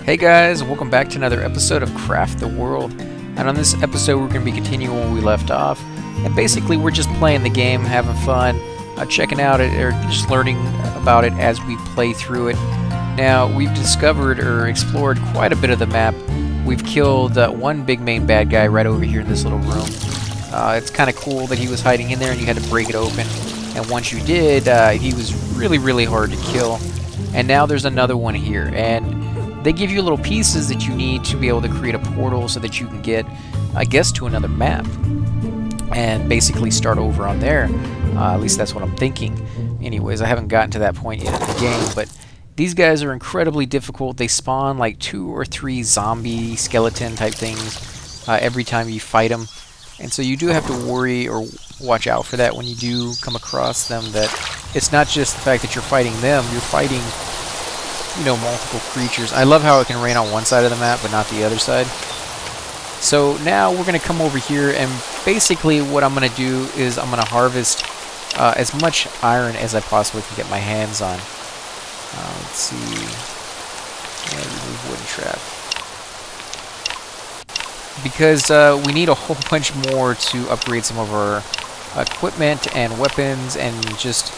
Hey guys, welcome back to another episode of Craft the World. And on this episode we're going to be continuing where we left off. And basically we're just playing the game, having fun, checking out it, or just learning about it as we play through it. Now we've discovered or explored quite a bit of the map. We've killed one big main bad guy right over here in this little room. It's kind of cool that he was hiding in there and you had to break it open. And once you did, he was really hard to kill. And now there's another one here. And they give you little pieces that you need to be able to create a portal so that you can get, I guess, to another map. And basically start over on there. At least that's what I'm thinking. Anyways, I haven't gotten to that point yet in the game, but these guys are incredibly difficult. They spawn like 2 or 3 zombie skeleton type things every time you fight them. And so you do have to worry or watch out for that when you do come across them, that it's not just the fact that you're fighting them, you're fighting, you know, multiple creatures. I love how it can rain on one side of the map but not the other side. So now we're going to come over here, and basically what I'm going to do is I'm going to harvest as much iron as I possibly can get my hands on. Let's see. Yeah, remove wooden trap. Because we need a whole bunch more to upgrade some of our equipment and weapons and just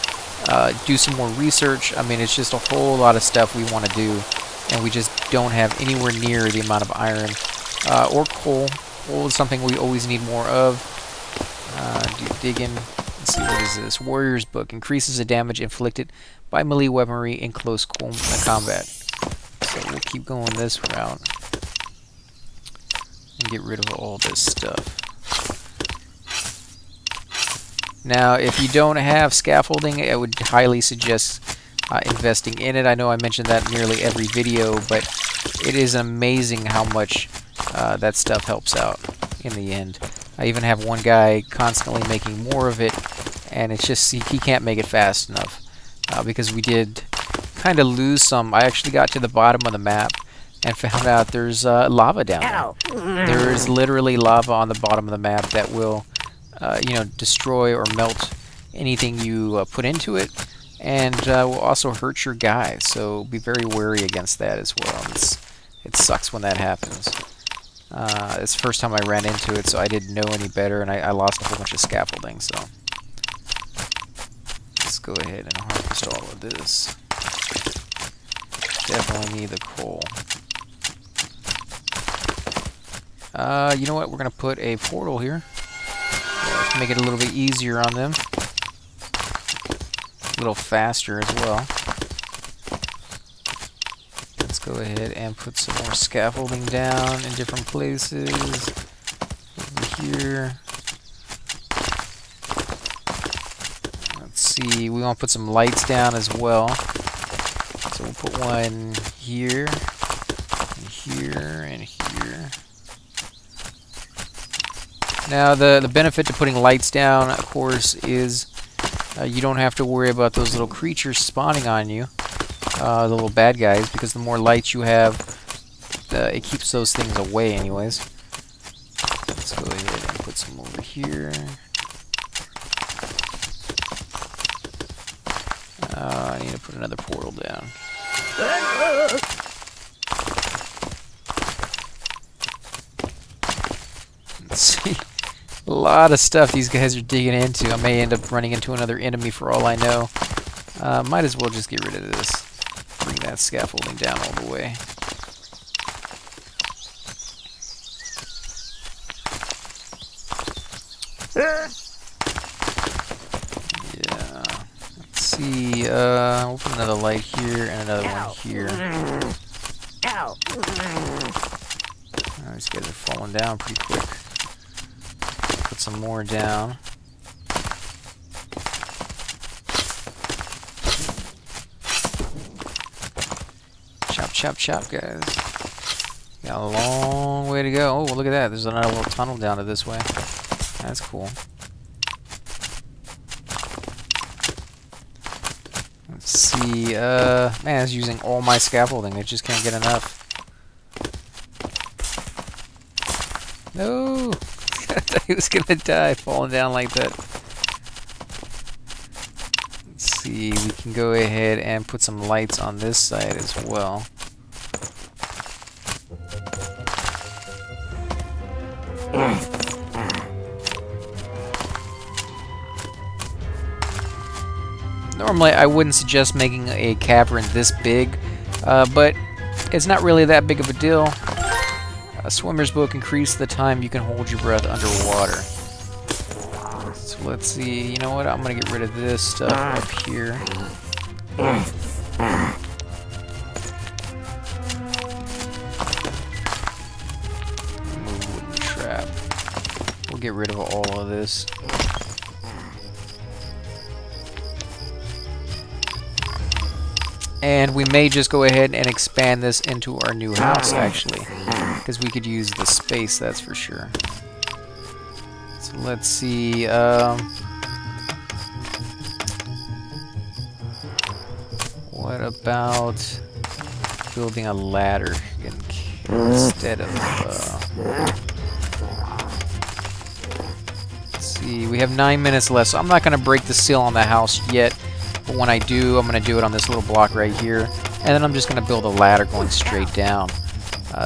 do some more research. I mean, it's just a whole lot of stuff we want to do, and we just don't have anywhere near the amount of iron or coal. Coal is something we always need more of. Do digging. Let's see, what is this? Warrior's Book. Increases the damage inflicted by melee weaponry in close combat. So we'll keep going this route and get rid of all this stuff. Now, if you don't have scaffolding, I would highly suggest investing in it. I know I mentioned that in nearly every video, but it is amazing how much that stuff helps out in the end. I even have one guy constantly making more of it, and it's just he can't make it fast enough because we did kind of lose some. I actually got to the bottom of the map and found out there's lava down there. There is literally lava on the bottom of the map that will you know, destroy or melt anything you put into it, and will also hurt your guy, so be very wary against that as well. It sucks when that happens. It's the first time I ran into it, so I didn't know any better, and I lost a whole bunch of scaffolding, so let's go ahead and harvest all of this. Definitely need the coal. You know what, we're going to put a portal here. Make it a little bit easier on them. A little faster as well. Let's go ahead and put some more scaffolding down in different places. Over here. Let's see, we want to put some lights down as well. So we'll put one here, and here, and here. Now, the benefit to putting lights down, of course, is you don't have to worry about those little creatures spawning on you, the little bad guys, because the more lights you have, it keeps those things away anyways. Let's go ahead and put some over here. I need to put another portal down. Let's see. A lot of stuff these guys are digging into. I may end up running into another enemy for all I know. Might as well just get rid of this. Bring that scaffolding down all the way. Yeah. Let's see. We'll put another light here and another one here. Oh, these guys are falling down pretty quick. Put some more down. Chop, chop, chop, guys. Got a long way to go. Oh, look at that. There's another little tunnel down to this way. That's cool. Let's see. Man, it's using all my scaffolding. I just can't get enough. No! I thought he was gonna die falling down like that. Let's see, we can go ahead and put some lights on this side as well. Normally, I wouldn't suggest making a cavern this big, but it's not really that big of a deal. A swimmer's book increases the time you can hold your breath underwater. So let's see, you know what, I'm gonna get rid of this stuff up here. Remove wooden trap. We'll get rid of all of this. And we may just go ahead and expand this into our new house, actually. Because we could use the space, that's for sure. So let's see. What about building a ladder instead of... let's see, we have 9 minutes left, so I'm not going to break the seal on the house yet. But when I do, I'm going to do it on this little block right here. And then I'm just going to build a ladder going straight down.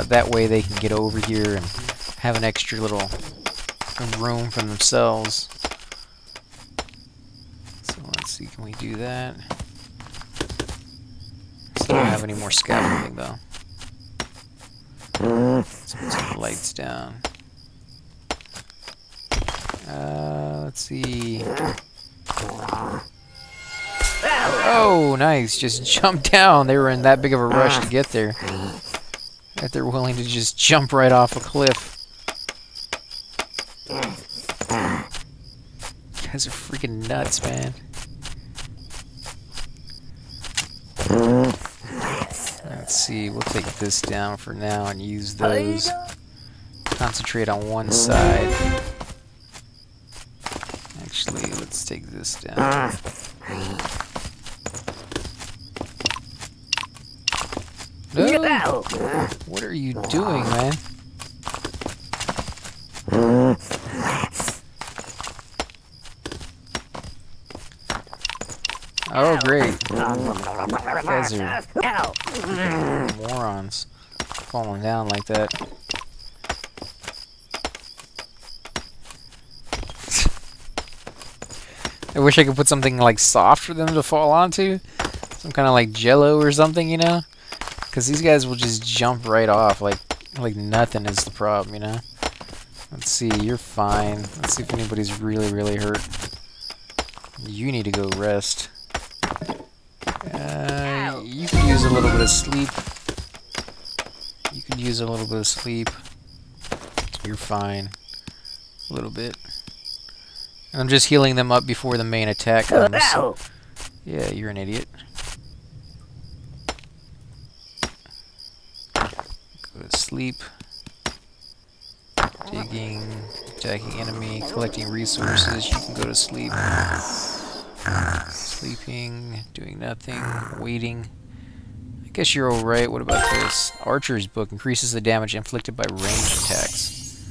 That way they can get over here and have an extra little room for themselves. So let's see, can we do that? Still don't have any more scaffolding though. Let's put some lights down. Let's see. Oh, nice. Just jump down. They were in that big of a rush to get there. That they're willing to just jump right off a cliff. You guys are freaking nuts, man. Let's see. We'll take this down for now and use those. Concentrate on one side. Actually, let's take this down. No! What are you doing, man? Oh, great. You guys are morons. Falling down like that. I wish I could put something like soft for them to fall onto. Some kind of like jello or something, you know? Because these guys will just jump right off like nothing is the problem, you know? Let's see, you're fine. Let's see if anybody's really, really hurt. You need to go rest. You could use a little bit of sleep. You could use a little bit of sleep. You're fine. A little bit. And I'm just healing them up before the main attack comes. Yeah, you're an idiot. Go to sleep. Digging, attacking enemy, collecting resources. You can go to sleep. Sleeping, doing nothing, waiting. I guess you're alright. What about this? Archer's Book increases the damage inflicted by ranged attacks.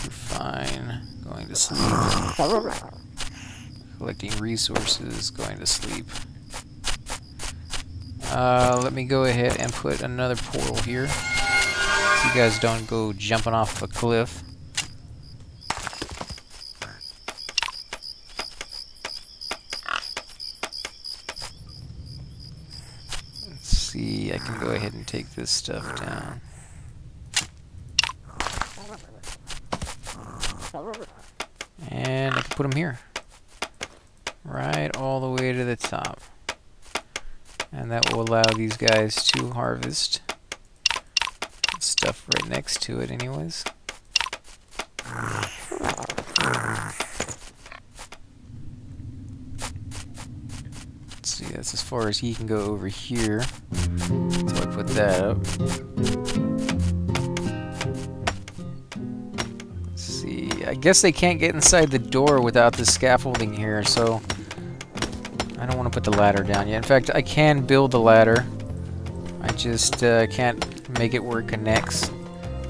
You're fine. Going to sleep. Collecting resources, going to sleep. Let me go ahead and put another portal here. So you guys don't go jumping off a cliff. Let's see, I can go ahead and take this stuff down. And I can put them here. Right all the way to the top. And that will allow these guys to harvest stuff right next to it anyways. Let's see, that's as far as he can go over here. So I put that up. Let's see, I guess they can't get inside the door without the scaffolding here, so I don't want to put the ladder down yet. In fact, I can build the ladder. I just can't make it where it connects.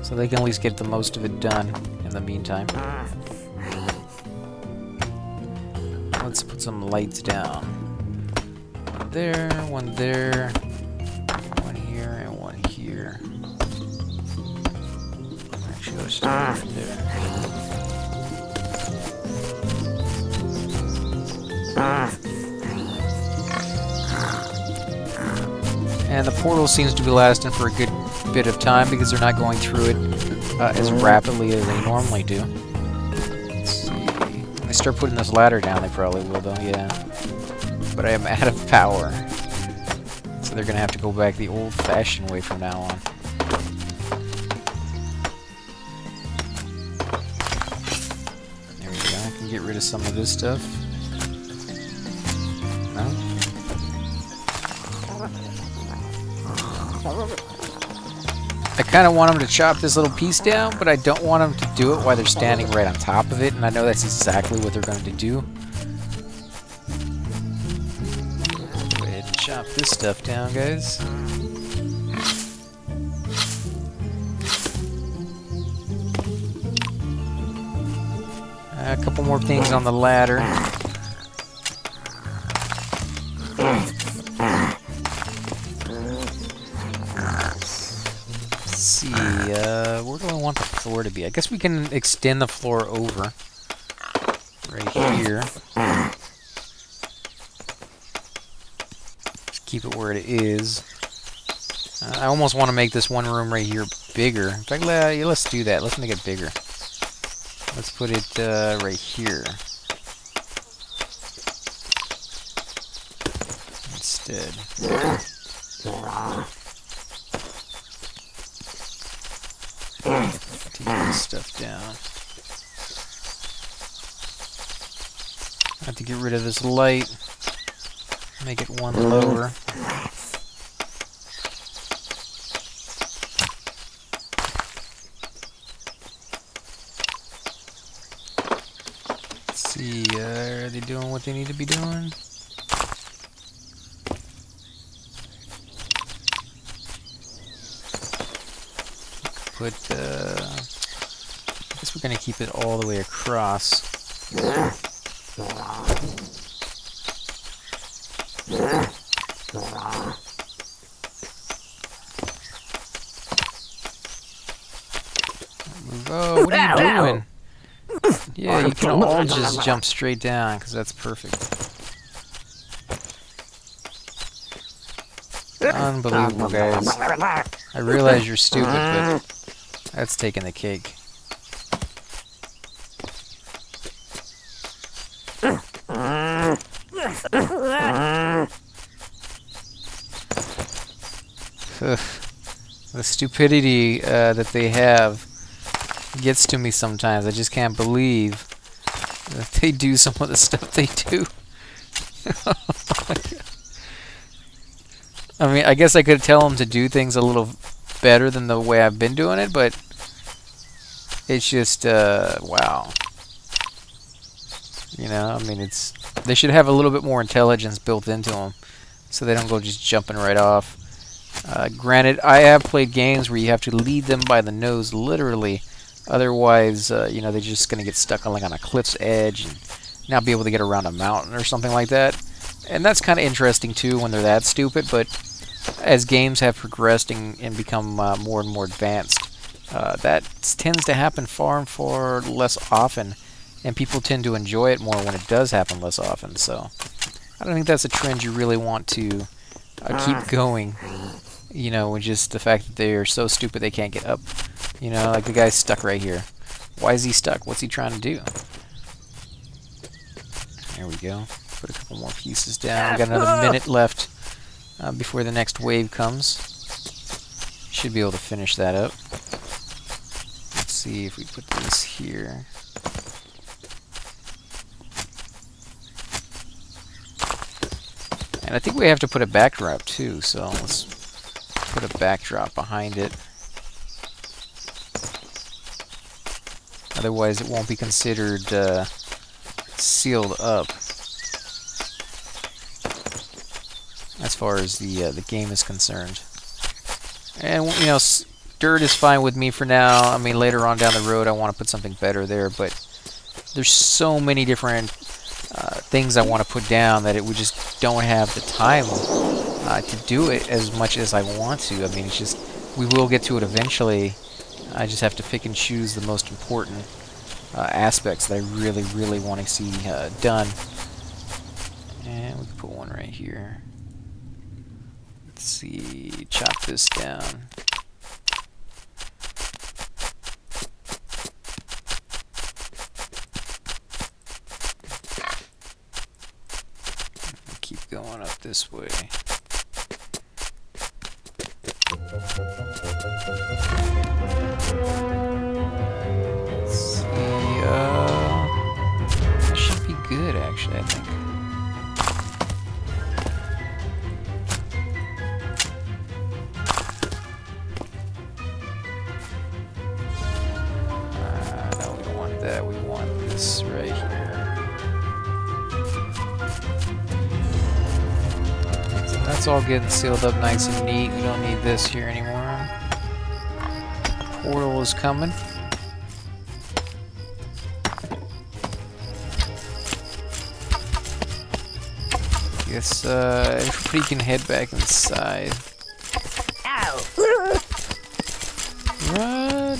So they can at least get the most of it done in the meantime. Let's put some lights down. One there, one there, one here, and one here. Actually, let's start from there. And the portal seems to be lasting for a good bit of time because they're not going through it as rapidly as they normally do. Let's see. When they start putting this ladder down, they probably will, though, yeah. But I am out of power. So they're going to have to go back the old-fashioned way from now on. There we go. I can get rid of some of this stuff. No? I kind of want them to chop this little piece down, but I don't want them to do it while they're standing right on top of it, and I know that's exactly what they're going to do. Go ahead and chop this stuff down, guys. A couple more things on the ladder. Where do I want the floor to be? I guess we can extend the floor over. Right here. Just keep it where it is. I almost want to make this one room right here bigger. In fact, let's do that. Let's make it bigger. Let's put it right here. Instead. Take this stuff down. I have to get rid of this light. Make it one lower. Let's see, are they doing what they need to be doing? Put, I guess we're gonna keep it all the way across. Oh, what are you doing? Yeah, you can all just jump straight down, because that's perfect. Unbelievable, guys. I realize you're stupid, but that's taking the cake. The stupidity that they have gets to me sometimes. I just can't believe that they do some of the stuff they do. I mean, I guess I could tell them to do things a little better than the way I've been doing it, but it's just, wow. You know, I mean, they should have a little bit more intelligence built into them, so they don't go just jumping right off. Granted, I have played games where you have to lead them by the nose, literally. Otherwise, you know, they're just going to get stuck on, like, on a cliff's edge and not be able to get around a mountain or something like that. And that's kind of interesting, too, when they're that stupid, but as games have progressed and become more and more advanced, that tends to happen far and far less often, and people tend to enjoy it more when it does happen less often. So I don't think that's a trend you really want to keep going, you know, with just the fact that they're so stupid they can't get up. You know, like the guy's stuck right here. Why is he stuck? What's he trying to do? There we go. Put a couple more pieces down. We got another minute left before the next wave comes. Should be able to finish that up. Let's see if we put this here. And I think we have to put a backdrop too, so let's put a backdrop behind it. Otherwise it won't be considered sealed up as far as the game is concerned. And, you know, dirt is fine with me for now. I mean, later on down the road I want to put something better there, but there's so many different things I want to put down that we just don't have the time to do it as much as I want to. I mean, it's just, we will get to it eventually, I just have to pick and choose the most important aspects that I really, really want to see done. And we can put one right here. Let's see, chop this down. Keep going up this way. Let's see, that should be good actually, I think. No, we don't want that, we want this right here. That's all getting sealed up nice and neat. We don't need this here anymore. Portal is coming. Guess everybody can head back inside. Ow! Run!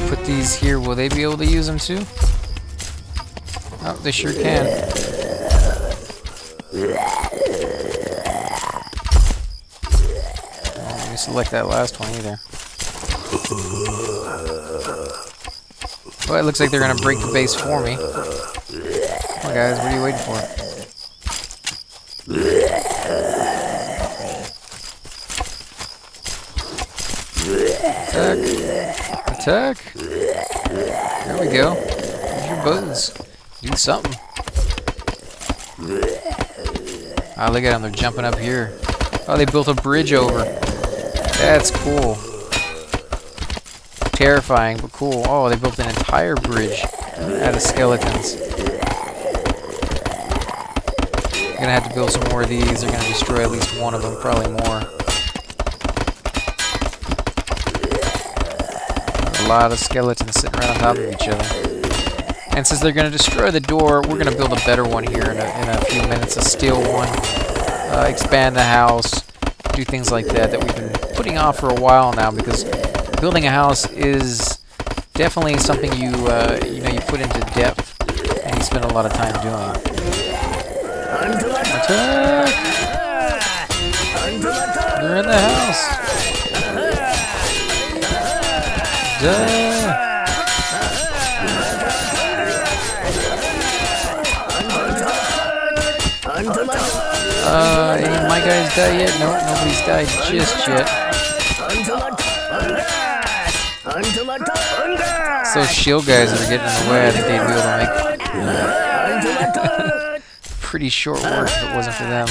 Put these here, will they be able to use them too? Oh, they sure can. Oh, let me select that last one either. Well, it looks like they're gonna break the base for me. Come on guys, what are you waiting for? Attack! Attack! There we go. Use your bows. Do something. Oh, look at them. They're jumping up here. Oh, they built a bridge over. That's cool. Terrifying, but cool. Oh, they built an entire bridge out of skeletons. You're gonna have to build some more of these. They're gonna destroy at least one of them, probably more. A lot of skeletons sitting right on top of each other. And since they're going to destroy the door, we're going to build a better one here in a few minutes, a steel one. Expand the house, do things like that we've been putting off for a while now, because building a house is definitely something you put into depth and you spend a lot of time doing. Attack! They're in the house. Any my guys die yet? No, nobody's died just yet. So shield guys that are getting in the way, I think they'd be able to make pretty short work if it wasn't for them.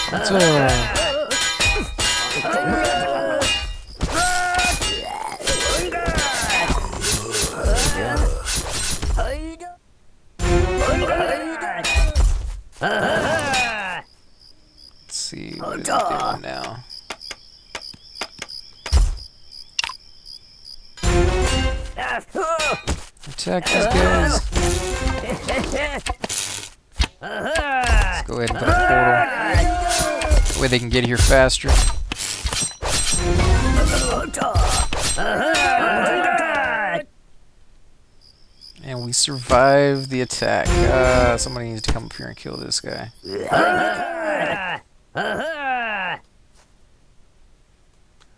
Let's see what it's doing now. Attack these guys. Let's go ahead and put a portal. That way they can get here faster. And we survived the attack. Somebody needs to come up here and kill this guy.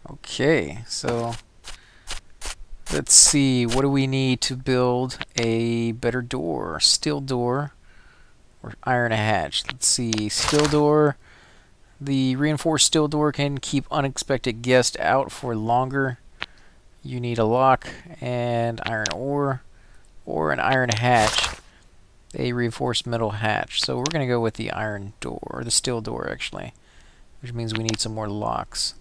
Okay, so let's see. What do we need to build a better door? Steel door or iron hatch? Let's see. Steel door. The reinforced steel door can keep unexpected guests out for longer. You need a lock and iron ore, or an iron hatch, a reinforced metal hatch. So we're going to go with the iron door, or the steel door actually, which means we need some more locks.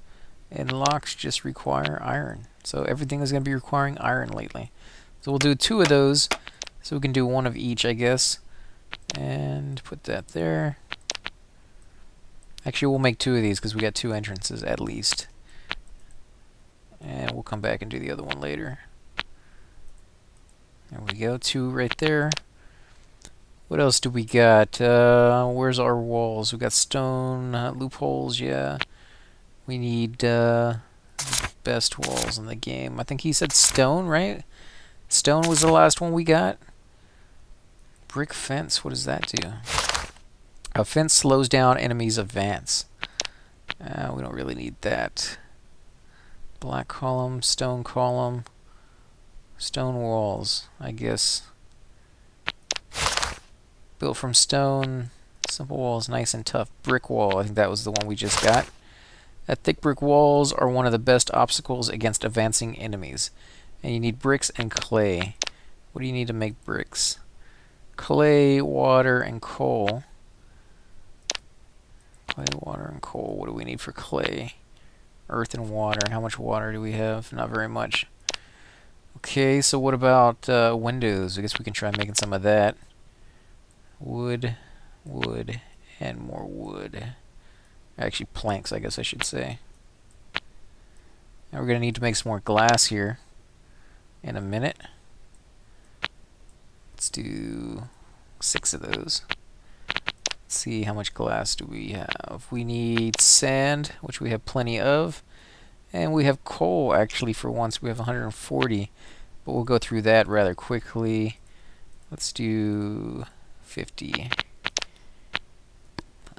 And locks just require iron. So everything is going to be requiring iron lately. So we'll do 2 of those, so we can do 1 of each, I guess. And put that there. Actually, we'll make 2 of these because we got 2 entrances at least. And we'll come back and do the other one later. There we go, 2 right there. What else do we got? Where's our walls? We got stone loopholes, yeah. We need best walls in the game. I think he said stone, right? Stone was the last one we got. Brick fence, what does that do? A fence slows down enemies' advance. We don't really need that. Black column, stone walls, I guess. Built from stone, simple walls, nice and tough. Brick wall, I think that was the one we just got. Thick brick walls are one of the best obstacles against advancing enemies. And you need bricks and clay. What do you need to make bricks? Clay, water, and coal. Clay, water, and coal. What do we need for clay? Earth and water. And how much water do we have? Not very much. Okay, so what about windows? I guess we can try making some of that. Wood, wood, and more wood. Actually, planks, I guess I should say. Now we're going to need to make some more glass here in a minute. Let's do 6 of those. Let's see, how much glass do we have? We need sand, which we have plenty of. And we have coal, actually, for once. We have 140. But we'll go through that rather quickly. Let's do 50.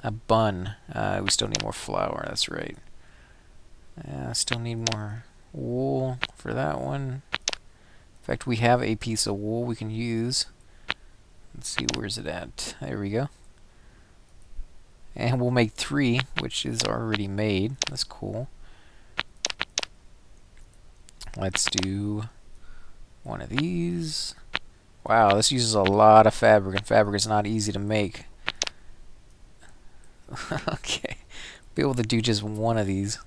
A bun. We still need more flour, that's right. Still need more wool for that one. In fact, we have a piece of wool we can use. Let's see, where's it at? There we go. And we'll make 3, which is already made. That's cool. Let's do one of these. Wow, this uses a lot of fabric, and fabric is not easy to make. Okay, be able to do just one of these.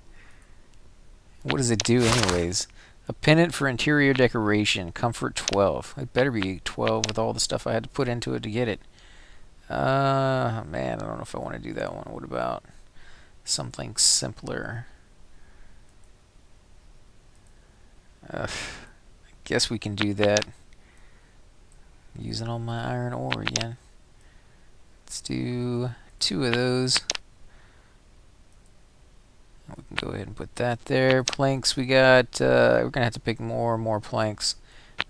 What does it do anyways? A pendant for interior decoration, comfort 12. It better be 12 with all the stuff I had to put into it to get it. Man, I don't know if I want to do that one. What about something simpler? I guess we can do that. Using all my iron ore again. Let's do 2 of those. We can go ahead and put that there. Planks we got. We're gonna have to pick more and more planks.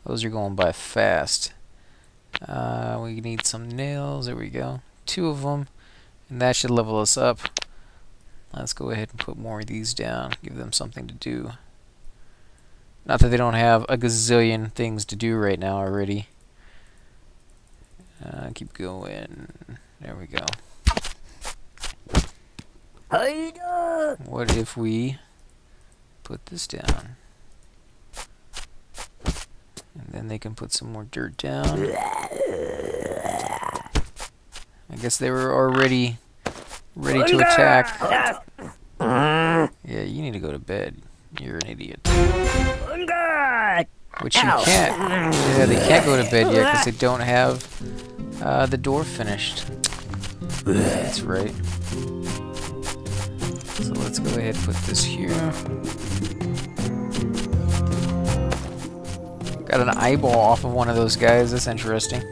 Those are going by fast. We need some nails. There we go. 2 of them, and that should level us up. Let's go ahead and put more of these down. Give them something to do. Not that they don't have a gazillion things to do right now already. Keep going. There we go. What if we put this down? And then they can put some more dirt down. I guess they were already ready to attack. Yeah, you need to go to bed. You're an idiot. Which you can't. Yeah, they can't go to bed yet because they don't have the door finished. That's right. So let's go ahead and put this here. Got an eyeball off of one of those guys. That's interesting.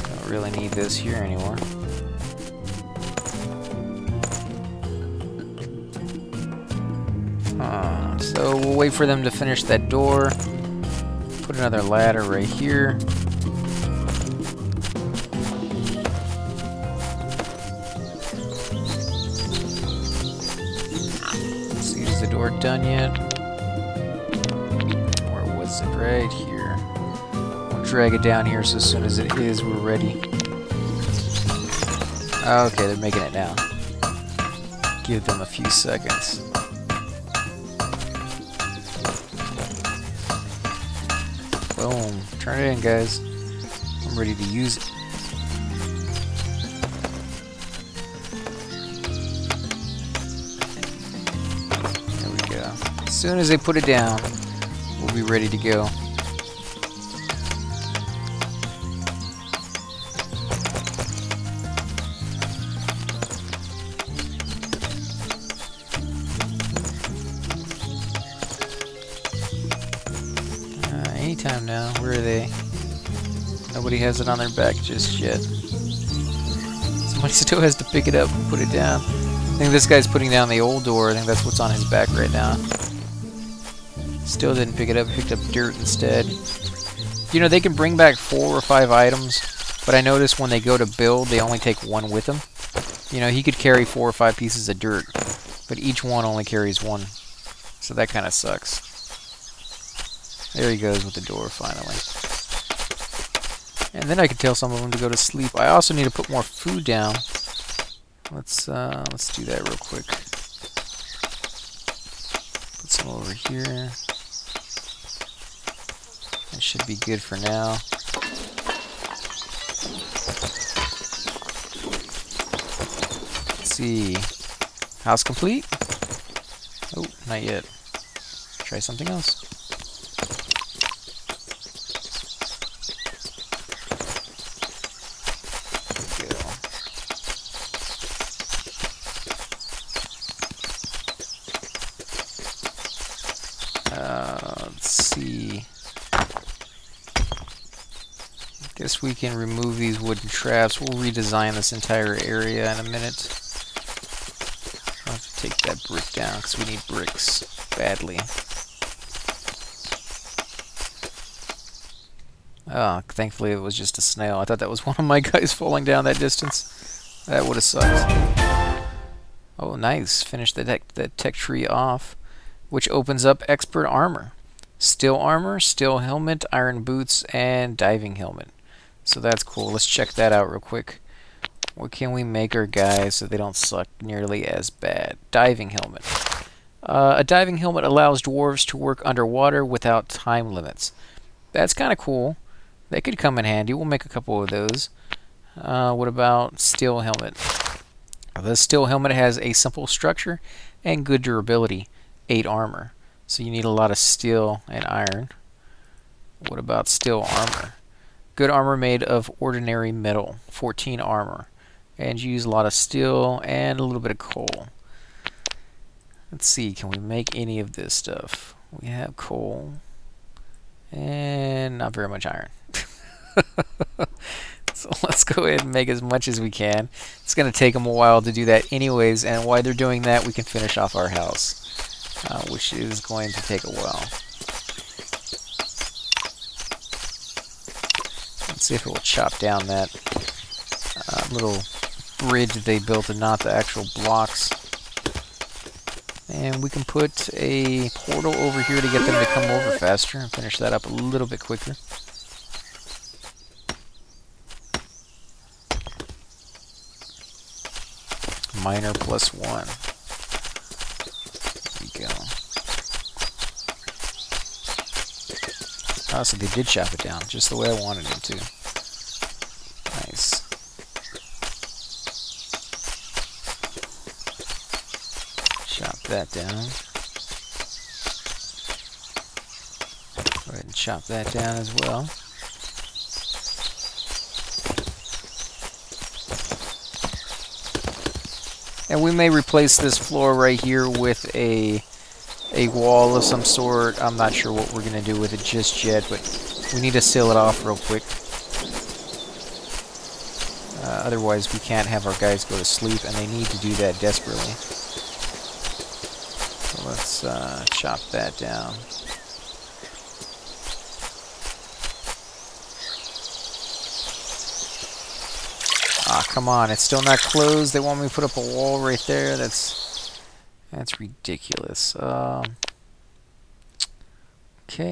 Don't really need this here anymore. So we'll wait for them to finish that door. Put another ladder right here. Let's see, is the door done yet? Where was it? Right here. We'll drag it down here so as soon as it is, we're ready. Okay, they're making it now. Give them a few seconds. Boom. Turn it in, guys. I'm ready to use it. There we go. As soon as they put it down, we'll be ready to go. now. Where are they? Nobody has it on their back just yet. Somebody still has to pick it up and put it down. I think this guy's putting down the old door. I think that's what's on his back right now. Still didn't pick it up. Picked up dirt instead. You know, they can bring back 4 or 5 items, but I noticed when they go to build, they only take one with them. You know, he could carry 4 or 5 pieces of dirt, but each one only carries 1. So that kind of sucks. There he goes with the door finally. And then I could tell some of them to go to sleep. I also need to put more food down. Let's do that real quick. Put some over here. That should be good for now. Let's see. House complete? Oh, not yet. Try something else. Let's see. Guess we can remove these wooden traps. We'll redesign this entire area in a minute. I'll have to take that brick down because we need bricks badly. Oh, thankfully it was just a snail. I thought that was one of my guys falling down that distance. That would have sucked. Oh, nice. Finished the tech tree off, which opens up expert armor. Steel armor, steel helmet, iron boots, and diving helmet. So that's cool. Let's check that out real quick. What can we make our guys so they don't suck nearly as bad? Diving helmet. A diving helmet allows dwarves to work underwater without time limits. That's kind of cool. They could come in handy. We'll make a couple of those. What about steel helmet? The steel helmet has a simple structure and good durability. 8 armor. So you need a lot of steel and iron. What about steel armor? Good armor made of ordinary metal. 14 armor. And you use a lot of steel and a little bit of coal. Let's see, can we make any of this stuff? We have coal. And not very much iron. So let's go ahead and make as much as we can. It's going to take them a while to do that anyways, and while they're doing that, we can finish off our house, which is going to take a while. Let's see if it will chop down that little bridge that they built and not the actual blocks. And we can put a portal over here to get them to come over faster and finish that up a little bit quicker. Miner +1. There we go. Oh, so they did chop it down, just the way I wanted them to. Nice. Chop that down. Go ahead and chop that down as well. And we may replace this floor right here with a wall of some sort. I'm not sure what we're going to do with it just yet, but we need to seal it off real quick. Otherwise, we can't have our guys go to sleep, and they need to do that desperately. So let's chop that down. Ah, come on, it's still not closed. They want me to put up a wall right there. That's ridiculous. Okay,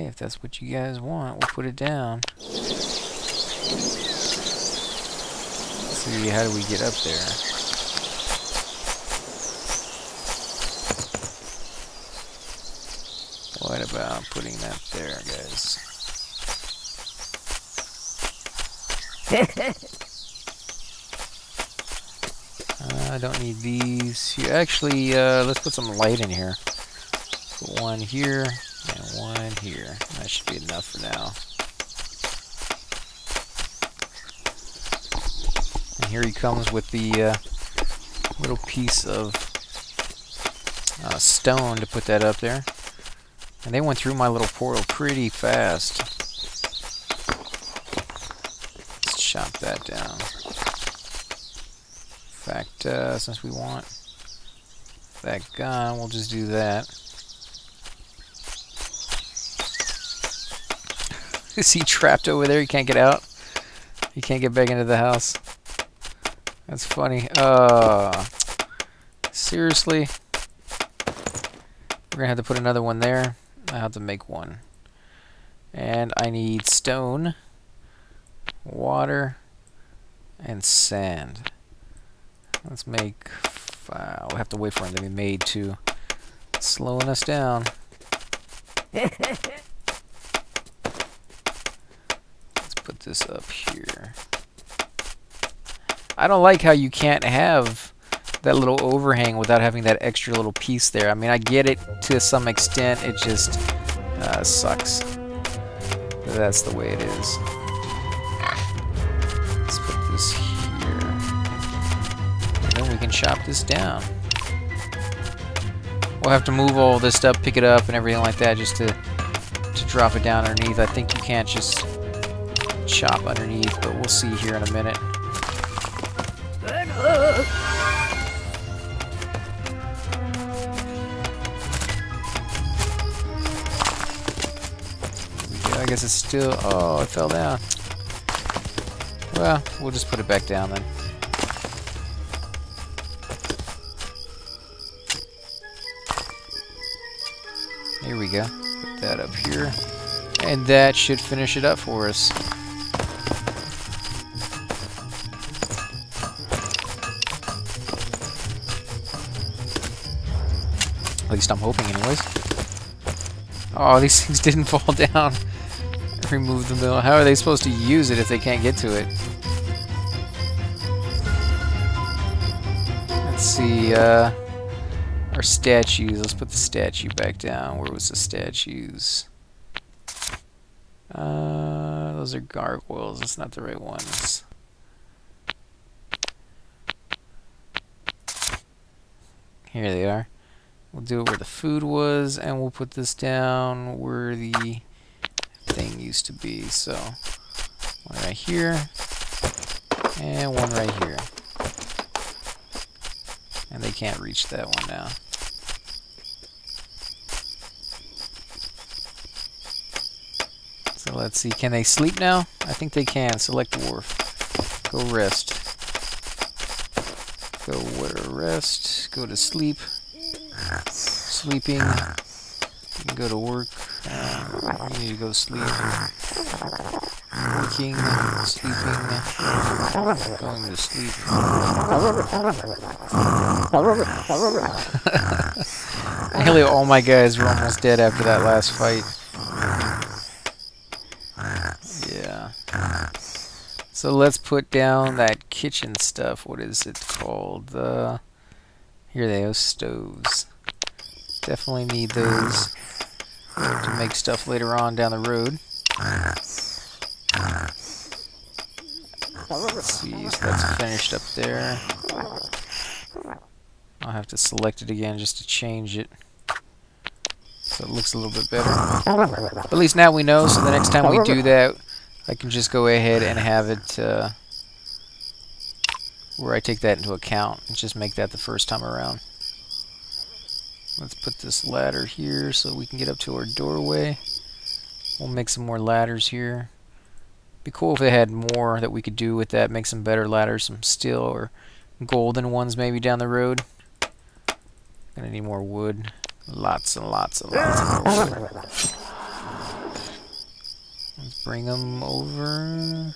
if that's what you guys want, we'll put it down. Let's see, how do we get up there? What about putting that there, guys? I don't need these. Here, actually, let's put some light in here. Put one here and one here. That should be enough for now. And here he comes with the little piece of stone to put that up there. And they went through my little portal pretty fast. chop that down. In fact, since we want that gun, we'll just do that. Is he trapped over there? He can't get out? He can't get back into the house? That's funny. Seriously? We're gonna have to put another one there. I have to make one. And I need stone, water, and sand. Let's make... we'll have to wait for them to be made too. It's slowing us down. Let's put this up here. I don't like how you can't have that little overhang without having that extra little piece there. I mean, I get it to some extent. It just sucks. But that's the way it is. Let's put this here. And then we can chop this down. We'll have to move all this stuff, pick it up, and everything like that just to drop it down underneath. I think you can't just chop underneath, but we'll see here in a minute. I guess it's still... Oh, it fell down. Well, we'll just put it back down then. Here we go. Put that up here. And that should finish it up for us. At least I'm hoping anyways. Oh, these things didn't fall down. Remove the mill. How are they supposed to use it if they can't get to it? Let's see, our statues. Let's put the statue back down. Where was the statues? Those are gargoyles. That's not the right ones. Here they are. We'll do it where the food was, and we'll put this down where the thing used to be. So, one right here, and one right here. And they can't reach that one now. So let's see, can they sleep now? I think they can. Select dwarf. Go rest. Go where rest. Go to sleep. Sleeping. You can go to work. You need to go to sleep. Working. Sleeping. Going to sleep. Nearly all my guys were almost dead after that last fight. Yeah. So let's put down that kitchen stuff. What is it called? Here they are, stoves. Definitely need those to make stuff later on down the road. Let's see, so that's finished up there. I'll have to select it again just to change it, so it looks a little bit better. But at least now we know, so the next time we do that, I can just go ahead and have it where I take that into account and just make that the first time around. Let's put this ladder here so we can get up to our doorway. We'll make some more ladders here. Be cool if they had more that we could do with that, make some better ladders, some steel or golden ones maybe down the road. Gonna need more wood. Lots and lots and lots of more wood. Let's bring them over.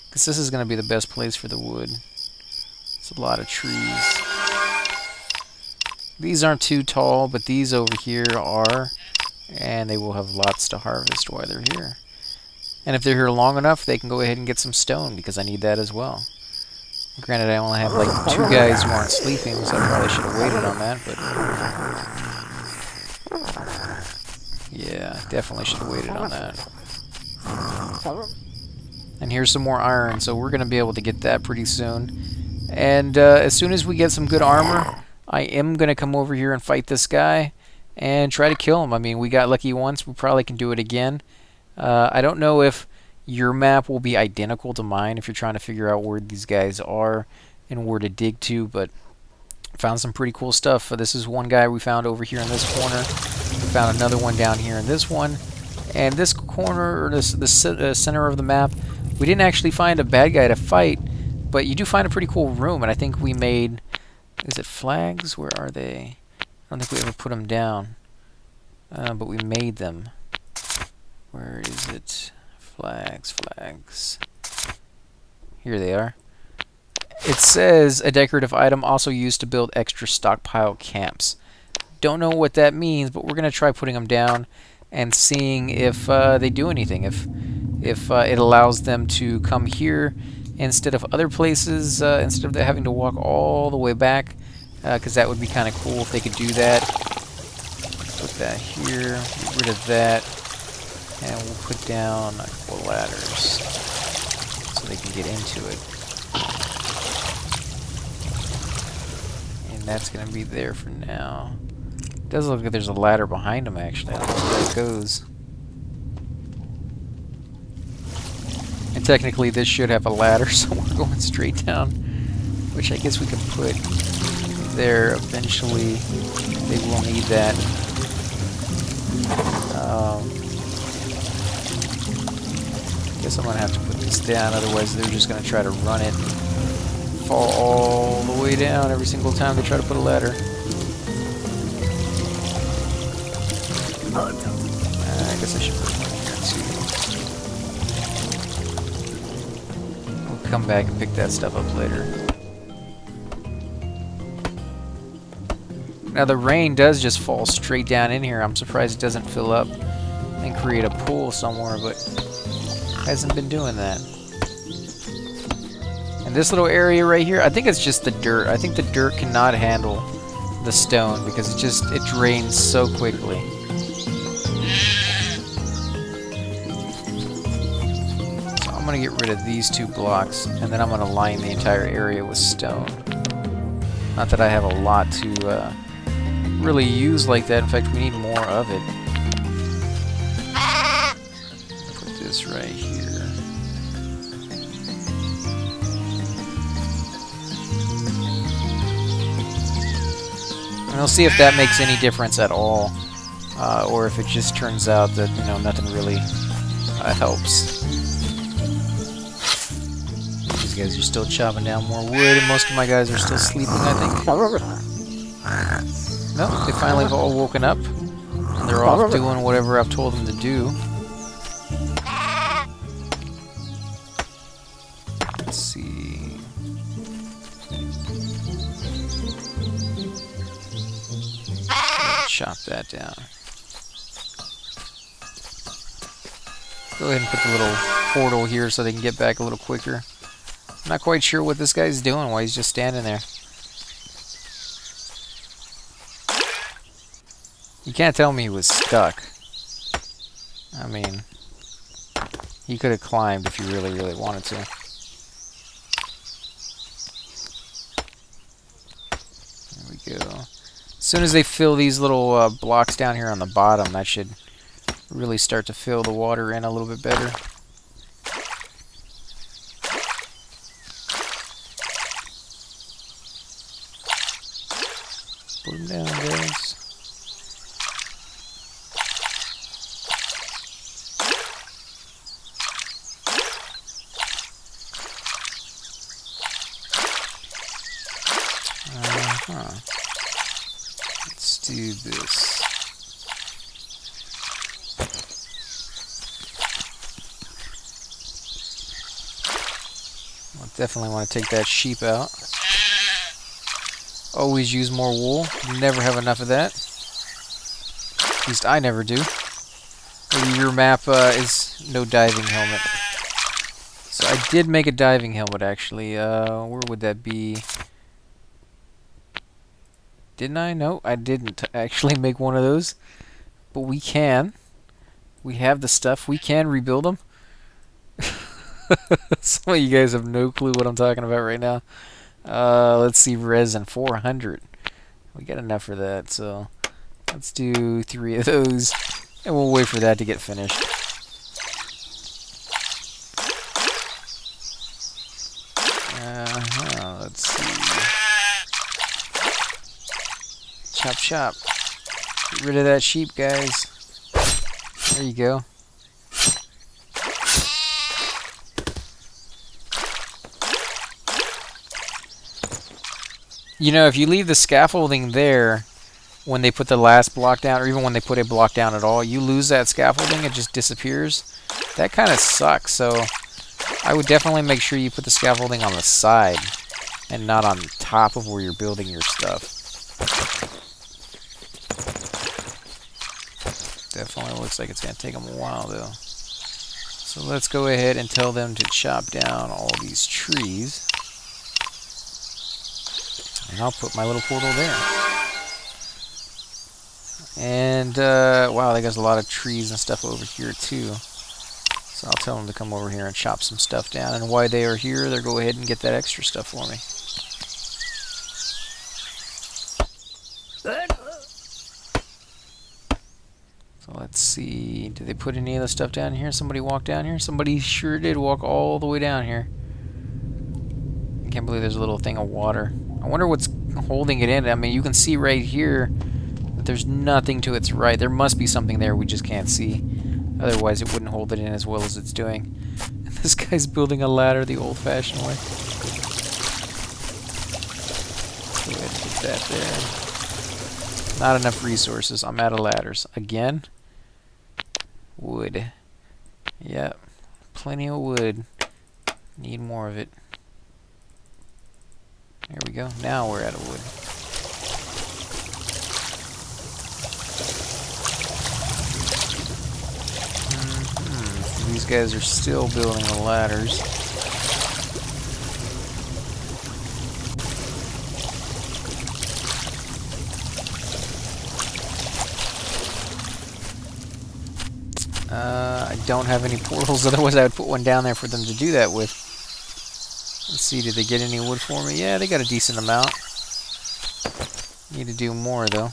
Because this is gonna be the best place for the wood. It's a lot of trees. These aren't too tall, but these over here are, and they will have lots to harvest while they're here. And if they're here long enough, they can go ahead and get some stone, because I need that as well. Granted, I only have like 2 guys who aren't sleeping, so I probably should have waited on that, but... yeah, definitely should have waited on that. And here's some more iron, so we're going to be able to get that pretty soon. And as soon as we get some good armor, I am going to come over here and fight this guy and try to kill him. I mean, we got lucky once. We probably can do it again. I don't know if your map will be identical to mine if you're trying to figure out where these guys are and where to dig to, but found some pretty cool stuff. This is one guy we found over here in this corner. We found another one down here in this one. And this corner, or the center of the map, we didn't actually find a bad guy to fight, but you do find a pretty cool room, and I think we made... Is it flags? Where are they? I don't think we ever put them down, but we made them. Where is it? Flags, flags. Here they are. It says a decorative item also used to build extra stockpile camps. Don't know what that means, but we're going to try putting them down and seeing if they do anything. If it allows them to come here instead of other places, instead of having to walk all the way back, because that would be kind of cool if they could do that. Put that here, get rid of that, and we'll put down a couple ladders so they can get into it. And that's going to be there for now. It does look like there's a ladder behind them, actually. I don't know where that goes. And technically this should have a ladder, so we're going straight down, which I guess we can put there eventually. Maybe we'll need that. Guess I'm going to have to put this down, otherwise they're just going to try to run it and fall all the way down every single time they try to put a ladder. I guess I should put one here too. We'll come back and pick that stuff up later. Now the rain does just fall straight down in here. I'm surprised it doesn't fill up and create a pool somewhere, but hasn't been doing that. And this little area right here, I think it's just the dirt. I think the dirt cannot handle the stone because it drains so quickly. I'm going to get rid of these 2 blocks, and then I'm going to line the entire area with stone. Not that I have a lot to really use like that. In fact, we need more of it. Put this right here. And we'll see if that makes any difference at all, or if it just turns out that, you know, nothing really helps. Guys are still chopping down more wood, and most of my guys are still sleeping, I think. No, they finally have all woken up, and they're off doing whatever I've told them to do. Let's see. Chop that down. Go ahead and put the little portal here so they can get back a little quicker. I'm not quite sure what this guy's doing, why he's just standing there. You can't tell me he was stuck. I mean, he could have climbed if he really, really wanted to. There we go. As soon as they fill these little blocks down here on the bottom, that should really start to fill the water in a little bit better. Put them down, guys. Let's do this. I'll definitely want to take that sheep out. Always use more wool. Never have enough of that. At least I never do. Maybe your map is no diving helmet. So I did make a diving helmet, actually. Where would that be? Didn't I? No, I didn't actually make one of those. But we can. We have the stuff. We can rebuild them. Some of you guys have no clue what I'm talking about right now. Let's see, resin 400. We got enough for that, so let's do 3 of those, and we'll wait for that to get finished. Let's see. Chop, chop. Get rid of that sheep, guys. There you go. You know, if you leave the scaffolding there when they put the last block down, or even when they put a block down at all, you lose that scaffolding, it just disappears. That kind of sucks, so I would definitely make sure you put the scaffolding on the side and not on top of where you're building your stuff. Definitely looks like it's going to take them a while, though. So let's go ahead and tell them to chop down all these trees. And I'll put my little portal there. And, wow, they got a lot of trees and stuff over here, too. So I'll tell them to come over here and chop some stuff down. And while they are here, they'll go ahead and get that extra stuff for me. So let's see. Did they put any of the stuff down here? Somebody walk down here? Somebody sure did walk all the way down here. I can't believe there's a little thing of water. I wonder what's holding it in. I mean, you can see right here that there's nothing to its right. There must be something there we just can't see. Otherwise, it wouldn't hold it in as well as it's doing. And this guy's building a ladder the old-fashioned way. Go ahead and put that there. Not enough resources. I'm out of ladders. Again? Wood. Yep. Plenty of wood. Need more of it. There we go. Now we're out of wood. These guys are still building the ladders. I don't have any portals, otherwise I would put one down there for them to do that with. Let's see, did they get any wood for me? Yeah, they got a decent amount. Need to do more, though.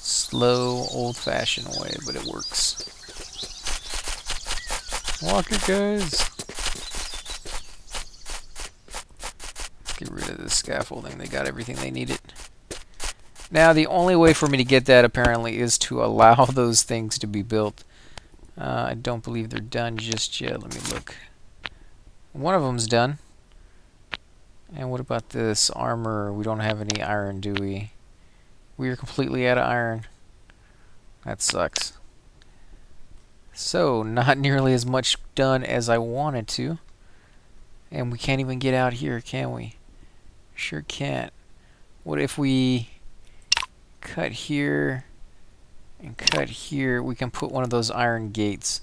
Slow, old-fashioned way, but it works. Walk it, guys! Get rid of the scaffolding. They got everything they needed. Now, the only way for me to get that, apparently, is to allow those things to be built. I don't believe they're done just yet. Let me look. One of them's done. And what about this armor? We don't have any iron, do we? We are completely out of iron. That sucks. So, not nearly as much done as I wanted to. And we can't even get out here, can we? Sure can't. What if we cut here and cut here? We can put one of those iron gates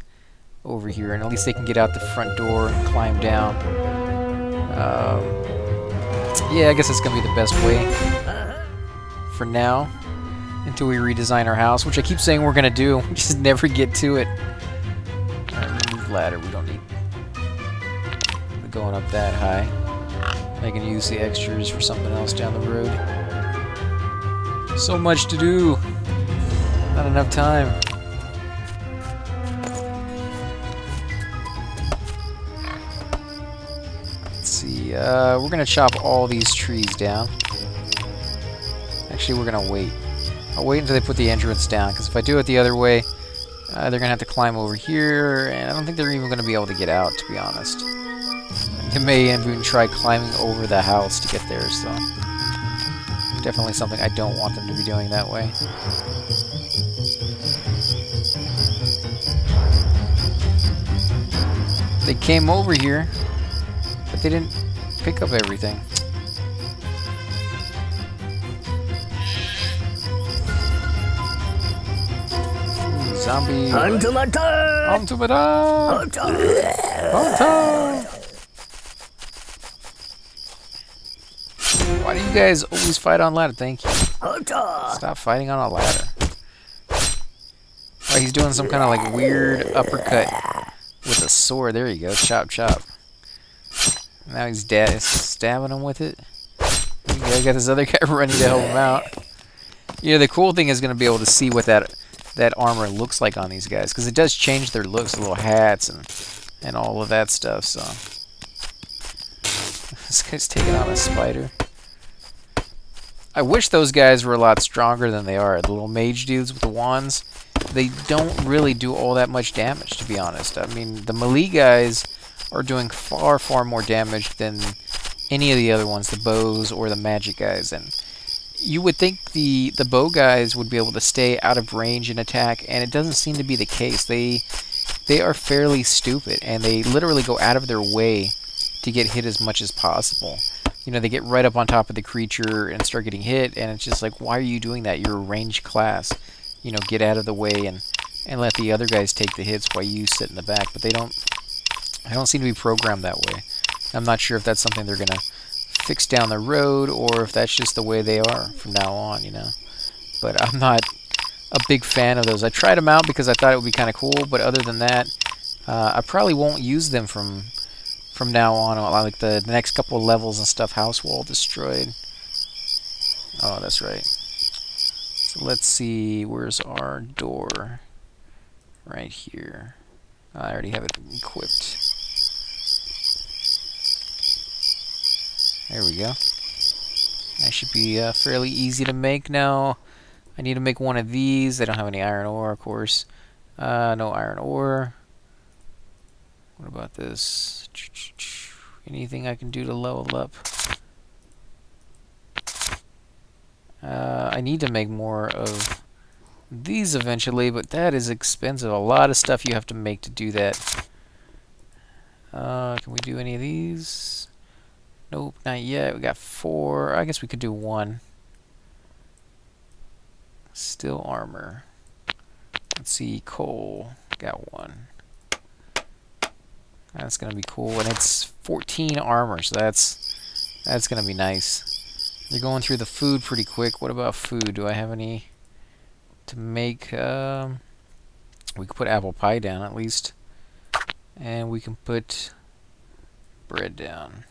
over here, and at least they can get out the front door and climb down. Yeah, I guess that's gonna be the best way for now, until we redesign our house, which I keep saying we're gonna do. We just never get to it. Alright, remove ladder. We don't need going up that high. I can use the extras for something else down the road. So much to do. Not enough time. Let's see. We're gonna chop all these trees down. Actually, we're gonna wait. I'll wait until they put the entrance down, because if I do it the other way, they're gonna have to climb over here, and I don't think they're even gonna be able to get out, to be honest. They may even try climbing over the house to get there, so definitely something I don't want them to be doing that way. They came over here, but they didn't pick up everything. Ooh, zombie. Why do you guys always fight on ladder? Thank you. Stop fighting on a ladder. Oh, he's doing some kind of like weird uppercut with a sword. There you go. Chop, chop. Now he's stabbing him with it. I got this other guy ready to help him out. Yeah, the cool thing is going to be able to see what that that armor looks like on these guys, because it does change their looks, the little hats and all of that stuff. So this guy's taking on a spider. I wish those guys were a lot stronger than they are. The little mage dudes with the wands, they don't really do all that much damage, to be honest. I mean, the melee guys are doing far, far more damage than any of the other ones, the bows or the magic guys. And you would think the bow guys would be able to stay out of range and attack, and it doesn't seem to be the case. They are fairly stupid, and they literally go out of their way to get hit as much as possible. You know, they get right up on top of the creature and start getting hit, and it's just like, why are you doing that? You're a ranged class. You know, get out of the way and let the other guys take the hits while you sit in the back. But they don't seem to be programmed that way. I'm not sure if that's something they're gonna fix down the road, or if that's just the way they are from now on, you know. But I'm not a big fan of those. I tried them out because I thought it would be kind of cool, but other than that, I probably won't use them from now on. Like the next couple of levels and stuff. House wall destroyed. Oh, that's right. So let's see, where's our door? Right here. I already have it equipped. There we go. That should be fairly easy to make now. I need to make one of these. I don't have any iron ore, of course. No iron ore. What about this? Anything I can do to level up? I need to make more of these eventually, but that is expensive. A lot of stuff you have to make to do that. Can we do any of these? Nope, not yet. We got 4. I guess we could do 1. Steel armor. Let's see, coal. Got 1. That's gonna be cool, and it's 14 armor, so that's gonna be nice. They're going through the food pretty quick. What about food? Do I have any to make? We could put apple pie down at least, and we can put bread down.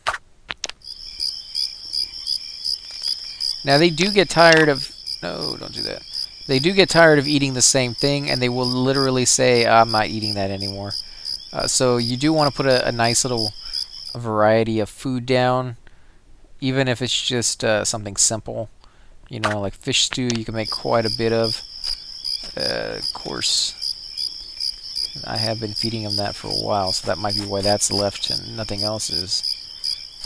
Now they do get tired of... No, don't do that. They do get tired of eating the same thing, and they will literally say, I'm not eating that anymore. So you do want to put a nice little variety of food down, even if it's just something simple. You know, like fish stew you can make quite a bit of. Of course, I have been feeding them that for a while, so that might be why that's left and nothing else is.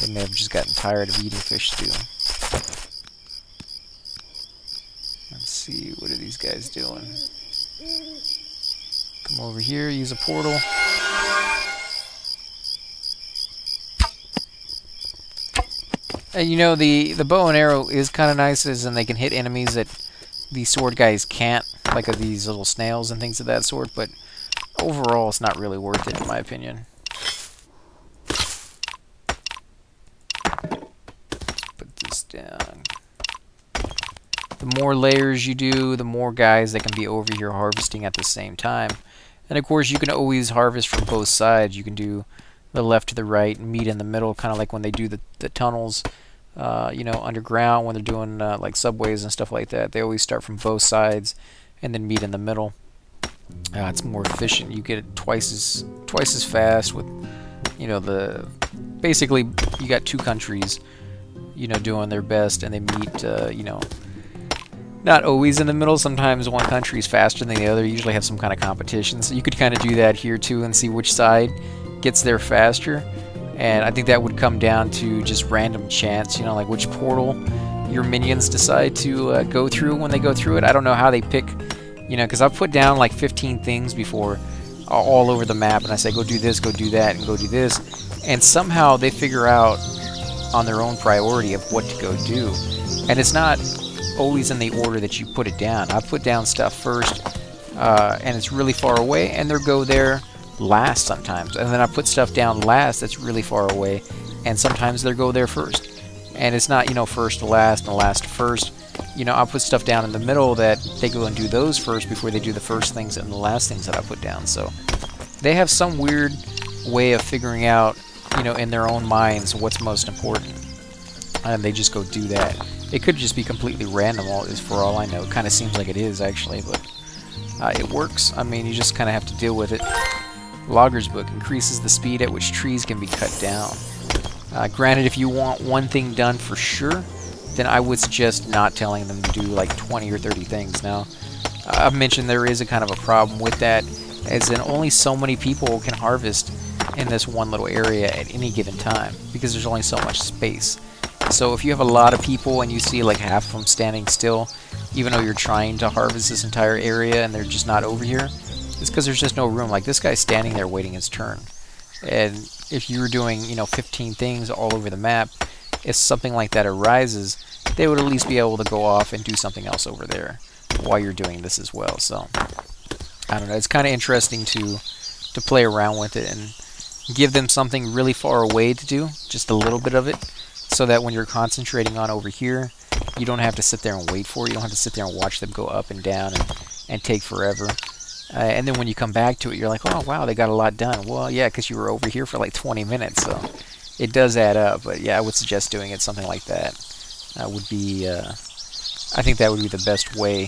They may have just gotten tired of eating fish stew. Let's see, what are these guys doing? Come over here, use a portal. And you know, the bow and arrow is kind of nice, as in they can hit enemies that the sword guys can't, like these little snails and things of that sort, but overall it's not really worth it in my opinion. Put this down. The more layers you do, the more guys that can be over here harvesting at the same time. And of course you can always harvest from both sides. You can do the left to the right and meet in the middle, kind of like when they do the tunnels, you know, underground, when they're doing like subways and stuff like that. They always start from both sides and then meet in the middle. It's more efficient. You get it twice as fast with, you know, basically you got two countries, you know, doing their best, and they meet, you know, not always in the middle. Sometimes one country is faster than the other. You usually have some kind of competition, so you could kind of do that here too and see which side gets there faster. And I think that would come down to just random chance, you know, like which portal your minions decide to go through when they go through it. I don't know how they pick, you know, because I've put down like 15 things before all over the map, and I say go do this, go do that, and go do this, and somehow they figure out on their own priority of what to go do. And it's not always in the order that you put it down. I put down stuff first, and it's really far away, and they'll go there last sometimes. And then I put stuff down last that's really far away, and sometimes they'll go there first. And it's not, you know, first to last and last to first. You know, I'll put stuff down in the middle that they go and do those first before they do the first things and the last things that I put down. So they have some weird way of figuring out, you know, in their own minds what's most important, and they just go do that. It could just be completely random, for all I know. It kind of seems like it is, actually, but It works. I mean, you just kind of have to deal with it. Logger's Book increases the speed at which trees can be cut down. Granted, if you want one thing done for sure, then I would suggest not telling them to do like 20 or 30 things. Now, I've mentioned there is a kind of a problem with that, as in only so many people can harvest in this one little area at any given time, because there's only so much space. So if you have a lot of people and you see like half of them standing still, even though you're trying to harvest this entire area and they're just not over here, it's because there's just no room. Like this guy's standing there waiting his turn. And if you were doing, you know, 15 things all over the map, if something like that arises, they would at least be able to go off and do something else over there while you're doing this as well. So I don't know, it's kind of interesting to play around with it and give them something really far away to do, just a little bit of it, so that when you're concentrating on over here, you don't have to sit there and wait for it. You don't have to sit there and watch them go up and down and take forever. And then when you come back to it, you're like, oh wow, they got a lot done. Well, yeah, because you were over here for like 20 minutes, so it does add up. But yeah, I would suggest doing it something like that. Would be, I think that would be the best way,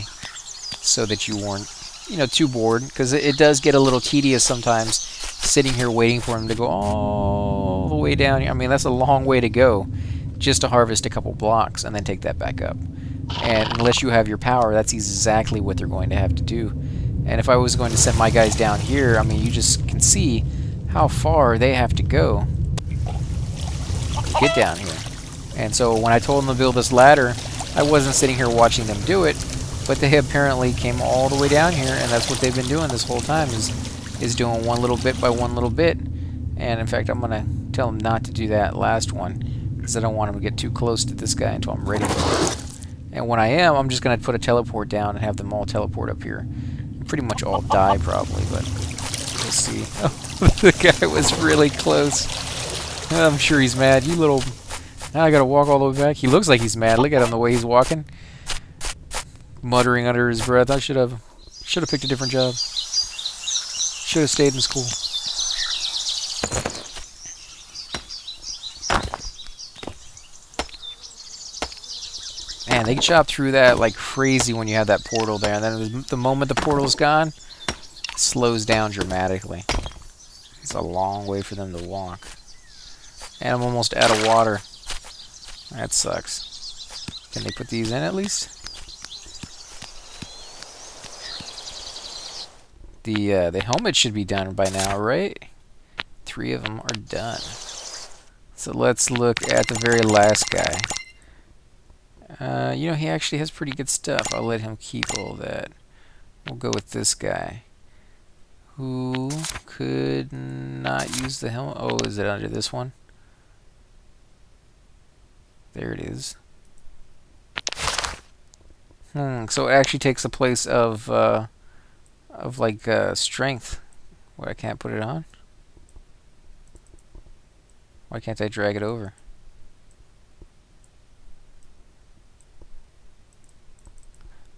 so that you weren't, you know, too bored, because it does get a little tedious sometimes sitting here waiting for him to go all the way down here. I mean, that's a long way to go just to harvest a couple blocks and then take that back up. And unless you have your power, that's exactly what they're going to have to do. And if I was going to send my guys down here, I mean, you just can see how far they have to go to get down here. And so when I told them to build this ladder, I wasn't sitting here watching them do it, but they apparently came all the way down here, and that's what they've been doing this whole time, is doing one little bit by one little bit. And in fact, I'm going to tell them not to do that last one, because I don't want them to get too close to this guy until I'm ready for it. And when I am, I'm just going to put a teleport down and have them all teleport up here. Pretty much all die probably, but we'll see. Oh, the guy was really close. I'm sure he's mad. You little... Now I gotta walk all the way back. He looks like he's mad. Look at him, the way he's walking. Muttering under his breath. I should have picked a different job. Should have stayed in school. Man, they chop through that like crazy when you have that portal there. And then the moment the portal's gone, it slows down dramatically. It's a long way for them to walk. And I'm almost out of water. That sucks. Can they put these in at least? The helmet should be done by now, right? 3 of them are done. So let's look at the very last guy. You know, he actually has pretty good stuff. I'll let him keep all that. We'll go with this guy, who could not use the helmet. Oh, is it under this one? There it is. So it actually takes the place of like strength. Where I can't put it on. Why can't I drag it over?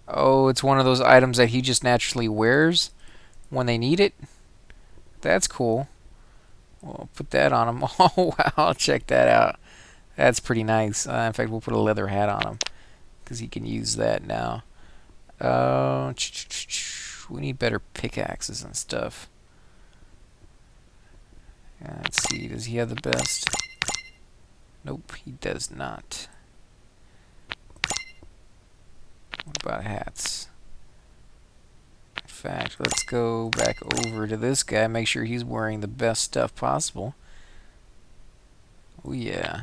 Oh, it's one of those items that he just naturally wears when they need it. That's cool. We'll put that on him. Oh wow, check that out. That's pretty nice. In fact, we'll put a leather hat on him, because he can use that now. We need better pickaxes and stuff. Let's see, does he have the best? Nope, he does not. What about hats? In fact, let's go back over to this guy, make sure he's wearing the best stuff possible. Oh yeah.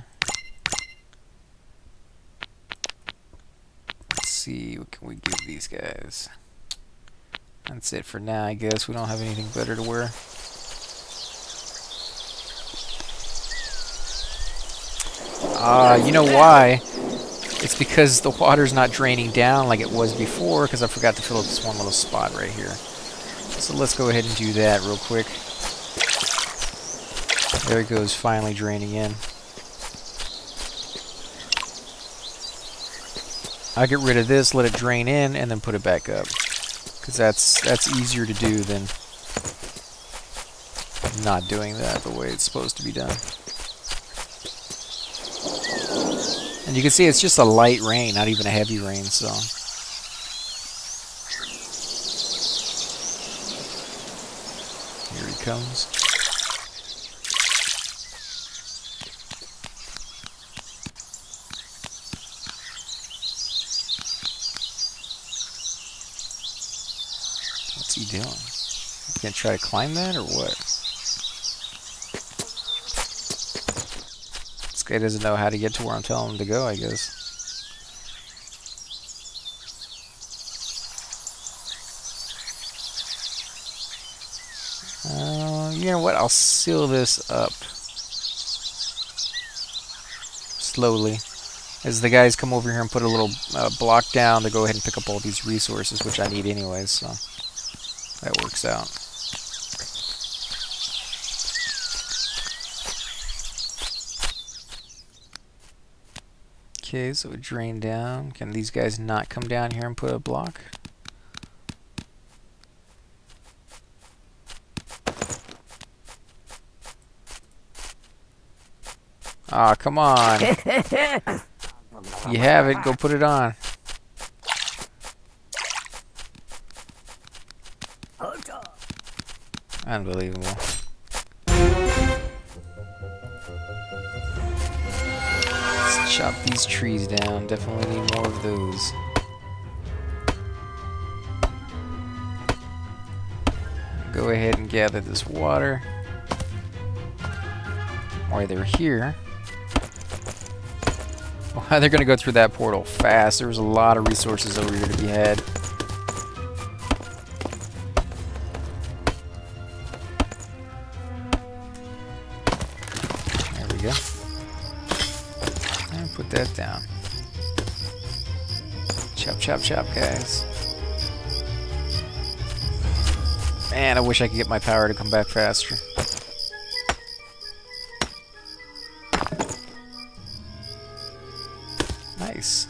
Let's see, what can we give these guys? That's it for now, I guess. We don't have anything better to wear. You know why? It's because the water's not draining down like it was before, because I forgot to fill up this one little spot right here. So let's go ahead and do that real quick. There it goes, finally draining in. I'll get rid of this, let it drain in, and then put it back up. Because that's easier to do than not doing that the way it's supposed to be done. And you can see it's just a light rain, not even a heavy rain, so. Here he comes. What's he doing? You gonna try to climb that or what? This guy doesn't know how to get to where I'm telling him to go, I guess. You know what? I'll seal this up slowly as the guys come over here and put a little block down to go ahead and pick up all these resources, which I need anyways, so that works out. Okay, so it drained down. Can these guys not come down here and put a block? Ah, come on. You have it. Go put it on. Unbelievable. Let's chop these trees down. Definitely need more of those. Go ahead and gather this water. While they're here. Well, they're going to go through that portal fast. There was a lot of resources over here to be had. There we go. And put that down. Chop, chop, chop, guys. Man, I wish I could get my power to come back faster. Nice.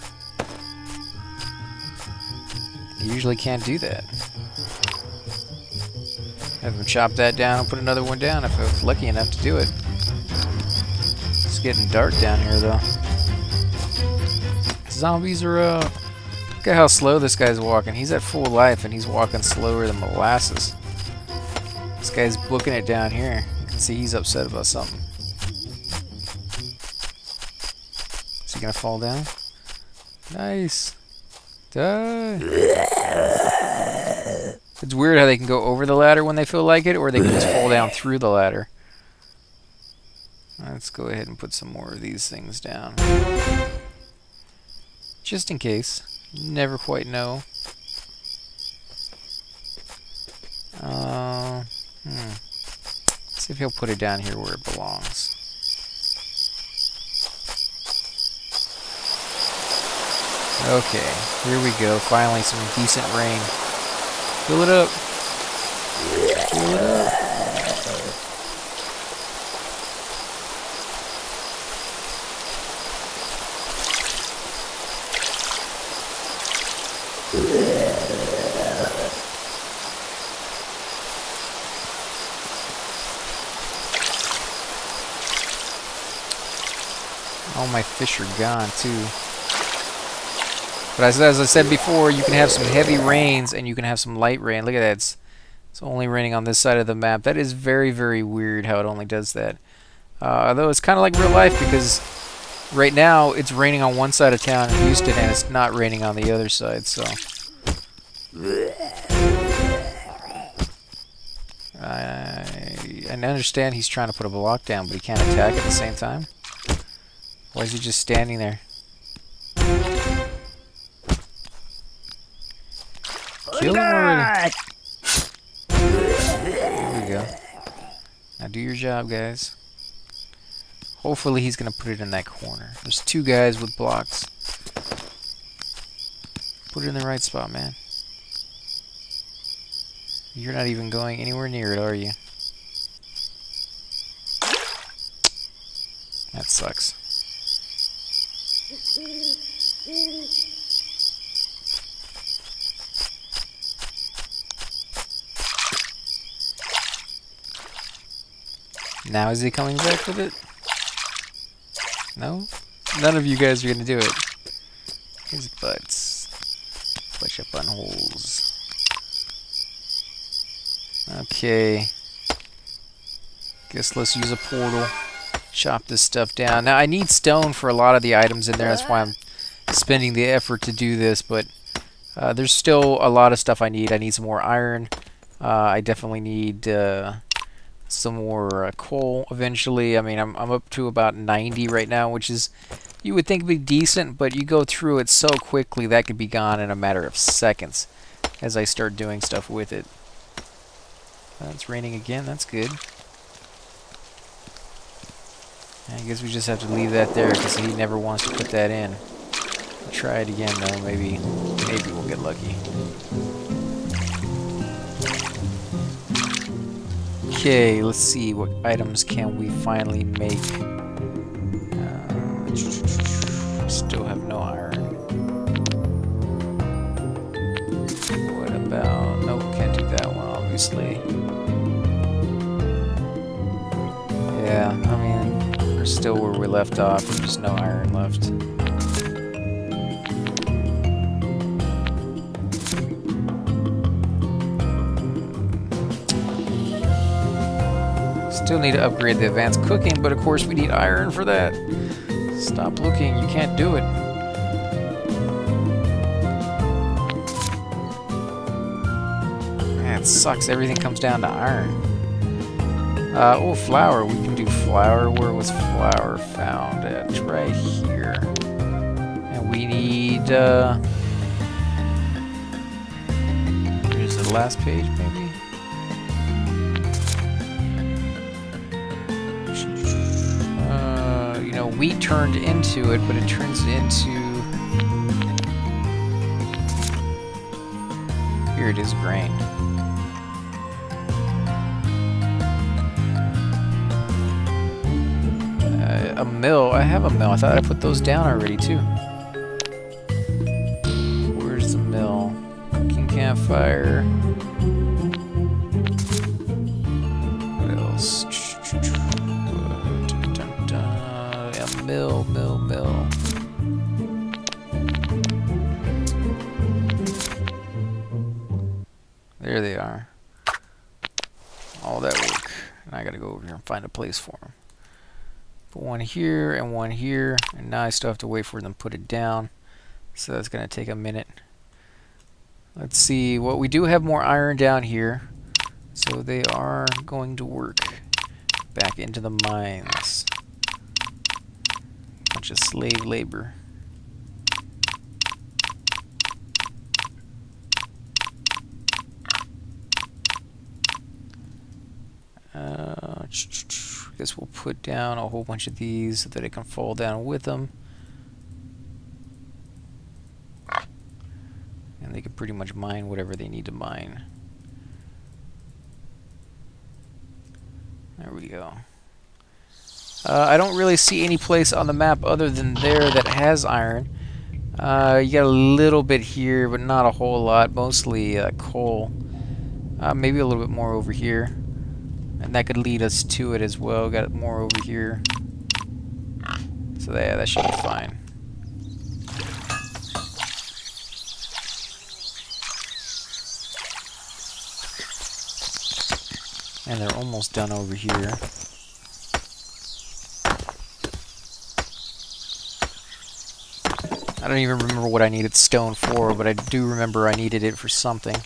You usually can't do that. Have them chop that down and put another one down if I was lucky enough to do it. It's getting dark down here though. Zombies are look at how slow this guy's walking. He's at full life and he's walking slower than molasses. This guy's booking it down here. You can see he's upset about something. Is he gonna fall down? Nice. Die. It's weird how they can go over the ladder when they feel like it, or they can just fall down through the ladder. Let's go ahead and put some more of these things down. Just in case. You never quite know. Let's see if he'll put it down here where it belongs. Okay, here we go. Finally, some decent rain. Fill it up. Fill it up. All my fish are gone, too. But as I said before, you can have some heavy rains and you can have some light rain. Look at that. It's only raining on this side of the map. That is very, very weird how it only does that. Though it's kind of like real life because right now it's raining on one side of town in Houston and it's not raining on the other side. So I understand he's trying to put a block down, but he can't attack at the same time. Why is he just standing there? Kill him already. There we go. Now do your job, guys. Hopefully he's going to put it in that corner. There's two guys with blocks. Put it in the right spot, man. You're not even going anywhere near it, are you? That sucks. Now is he coming back with it? No? None of you guys are going to do it. His butts. Bunch of buttonholes. Okay. Guess let's use a portal. Chop this stuff down. Now I need stone for a lot of the items in there. That's why I'm spending the effort to do this. But there's still a lot of stuff I need. I need some more iron. I definitely need some more coal eventually. I mean, I'm up to about 90 right now, which is, you would think would be decent, but you go through it so quickly that could be gone in a matter of seconds as I start doing stuff with it. It's raining again. That's good. I guess we just have to leave that there because he never wants to put that in. We'll try it again though. Maybe we'll get lucky. Okay, let's see, what items can we finally make? Still have no iron. What about... Nope, can't do that one, obviously. Yeah, I mean, we're still where we left off. There's just no iron left. Still need to upgrade the advanced cooking, but of course we need iron for that. Stop looking, you can't do it. Man, it sucks, everything comes down to iron. Oh, flour, we can do flour. Where was flour found at? Right here. And we need, here's the last page, maybe? You know, wheat turned into it, but it turns into... Here it is, grain. A mill. I have a mill. I thought I put those down already, too. Where's the mill? Cooking campfire. What else? Yeah, mill. There they are. All that work. And I gotta go over here and find a place for them. Put one here and one here, and now I still have to wait for them to put it down, so that's going to take a minute. Let's see, what we do have more iron down here, so they are going to work back into the mines. Bunch of slave labor. Guess we'll put down a whole bunch of these so that it can fall down with them. And they can pretty much mine whatever they need to mine. There we go. I don't really see any place on the map other than there that has iron. You got a little bit here, but not a whole lot. Mostly coal. Maybe a little bit more over here. And that could lead us to it as well. Got more over here. So yeah, that should be fine. And they're almost done over here. I don't even remember what I needed stone for, but I do remember I needed it for something.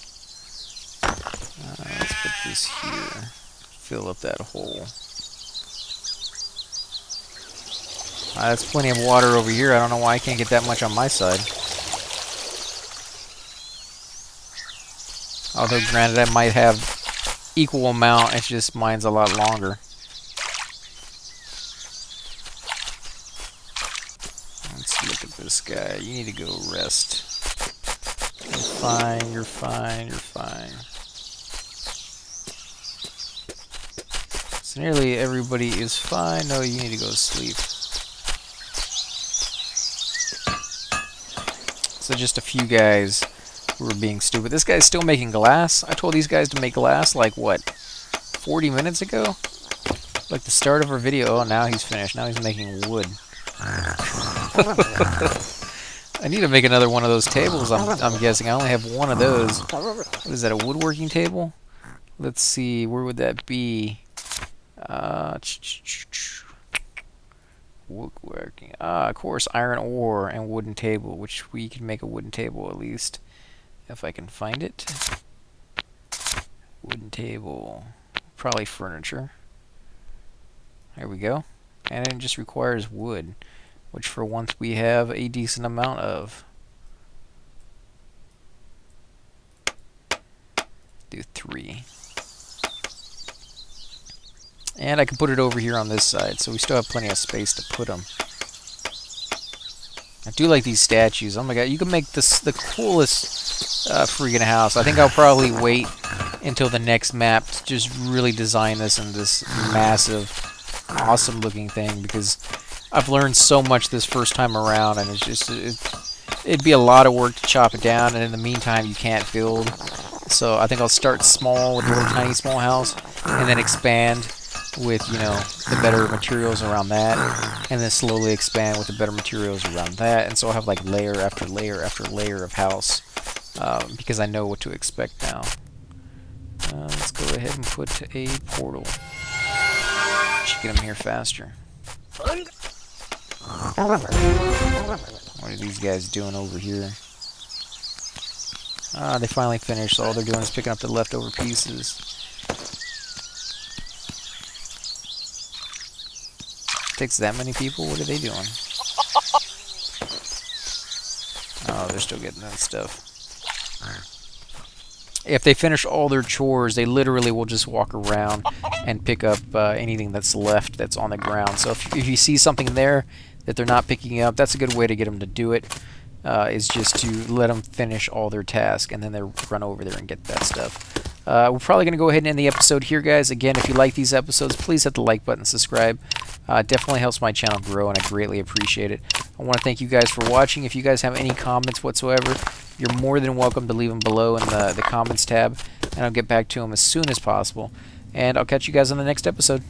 Let's put this here. Fill up that hole. That's plenty of water over here. I don't know why I can't get that much on my side. Although granted I might have equal amount, it's just mine's a lot longer. Let's look at this guy. You need to go rest. You're fine, you're fine, you're fine. So nearly everybody is fine. No, you need to go to sleep. So just a few guys who are being stupid. This guy's still making glass. I told these guys to make glass like, what, 40 minutes ago? Like the start of our video. Oh, now he's finished. Now he's making wood. I need to make another one of those tables, I'm guessing. I only have one of those. What is that, a woodworking table? Let's see, where would that be? Woodworking. Of course, iron ore and wooden table, which we can make a wooden table at least, if I can find it. Wooden table. Probably furniture. There we go. And it just requires wood, which for once we have a decent amount of. Do 3. And I can put it over here on this side, so we still have plenty of space to put them. I do like these statues. Oh my god, you can make this the coolest freaking house. I think I'll probably wait until the next map to just really design this in this massive, awesome looking thing, because I've learned so much this first time around, and it's just it'd be a lot of work to chop it down, and in the meantime you can't build. So I think I'll start small with a little tiny small house, and then expand with, you know, the better materials around that, and then slowly expand with the better materials around that, and so I'll have like layer after layer after layer of house, because I know what to expect now. Let's go ahead and put a portal. Should get them here faster. What are these guys doing over here? They finally finished, so all they're doing is picking up the leftover pieces. Takes that many people? What are they doing? Oh, they're still getting that stuff. If they finish all their chores, they literally will just walk around and pick up anything that's left that's on the ground. So if you see something there that they're not picking up, that's a good way to get them to do it, is just to let them finish all their tasks, and then they run over there and get that stuff. We're probably going to go ahead and end the episode here, guys. Again, if you like these episodes, please hit the like button, subscribe. It definitely helps my channel grow, and I greatly appreciate it. I want to thank you guys for watching. If you guys have any comments whatsoever, you're more than welcome to leave them below in the comments tab, and I'll get back to them as soon as possible. And I'll catch you guys on the next episode.